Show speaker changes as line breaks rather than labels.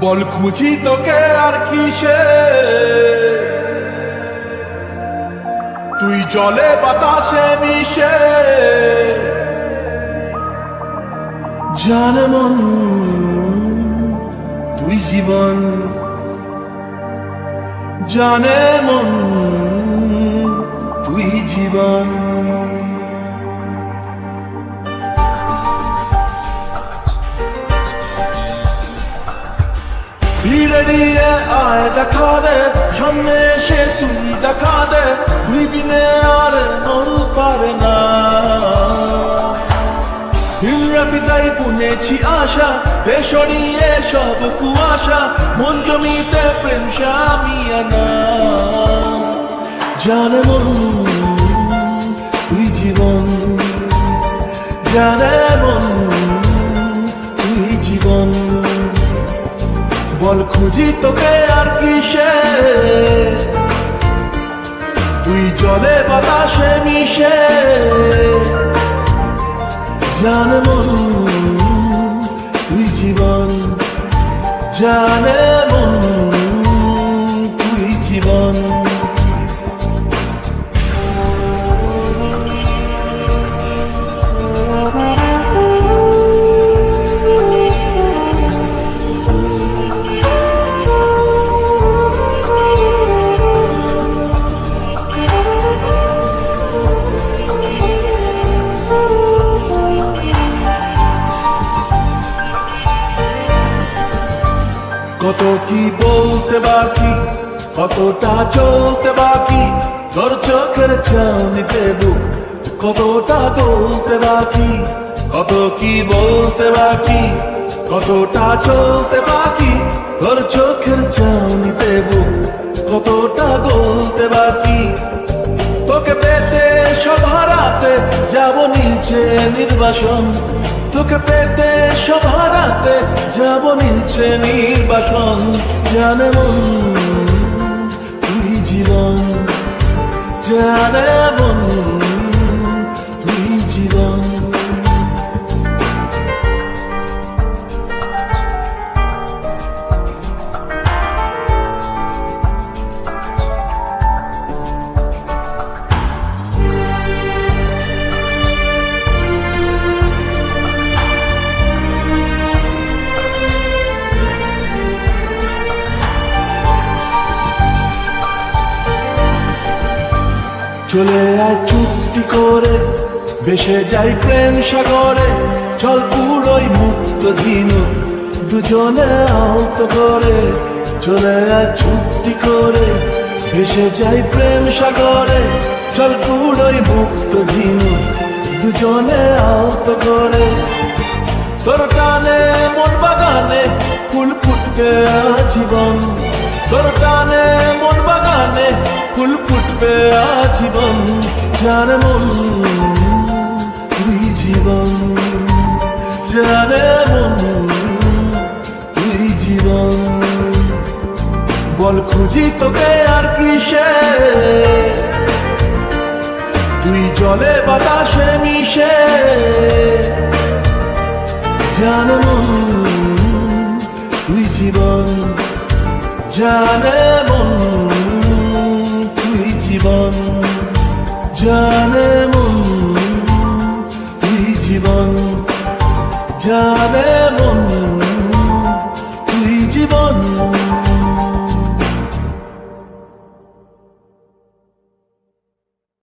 বল খুঁজি তোকে আর কিসে, তুই জলে বাতাসে মিশে। জানে মন তুই জীবন, জানে মন তুই জীবন। ভিড়ে নিয়ে আয় দেখা দে, সামনে এসে তুই দেখা দে, তুই বিনে আর মন পারে না। দিন রাতি তাই বুনেছি আশা, দেশরিয়ে সব কুয়াশা, মন জমিতে প্রেম শামিয়ানা। জানে মন তুই জীবন, জানে মন তুই জীবন। বল খুঁজি তোকে আর কিসে, তুই জলে বাতাসে মিশে। জানে মন তুই জীবন, জানে মন তুই জীবন। কত কি বলতে বাকি, কতটা চলতে বাকি, তোর চোখের চাউনিতে বুক কতটা গলতে বাকি। কত কি বলতে বাকি, কতটা চলতে বাকি, তোর চোখের চাউনিতে বুক কতটা গলতে বাকি। তোকে পেতে সব হারাতে যাব নিচে নির্বাসন, তোকে পেতে সব হারাতে যাব নিচে নির্বাসন। জানে মন তুই জীবন, জানে মন তুই জীবন। চলে আয় চুক্তি করে, ভেসে যাই প্রেম সাগরে, চল পুরোই মুক্ত ঝিনুক দুজনে আহত করে। চলে আয় চুক্তি করে, ভেসে যাই প্রেম সাগরে, চল পুরোই মুক্ত ঝিনুক দুজনে আহত করে। তোর টানে মন বাগানে ফুল ফুটবে আজীবন, তোর টানে মন বাগানে ফুল ফুটবে আজীবন। জানে মন তুই জীবন, জানে মন তুই জীবন। বল খুঁজি তোকে আর কিসে, তুই জলে বাতাসে মিশে। জানে মন তুই জীবন, জানে মন তুই জীবন, জানে মন তুই জীবন, জানে মন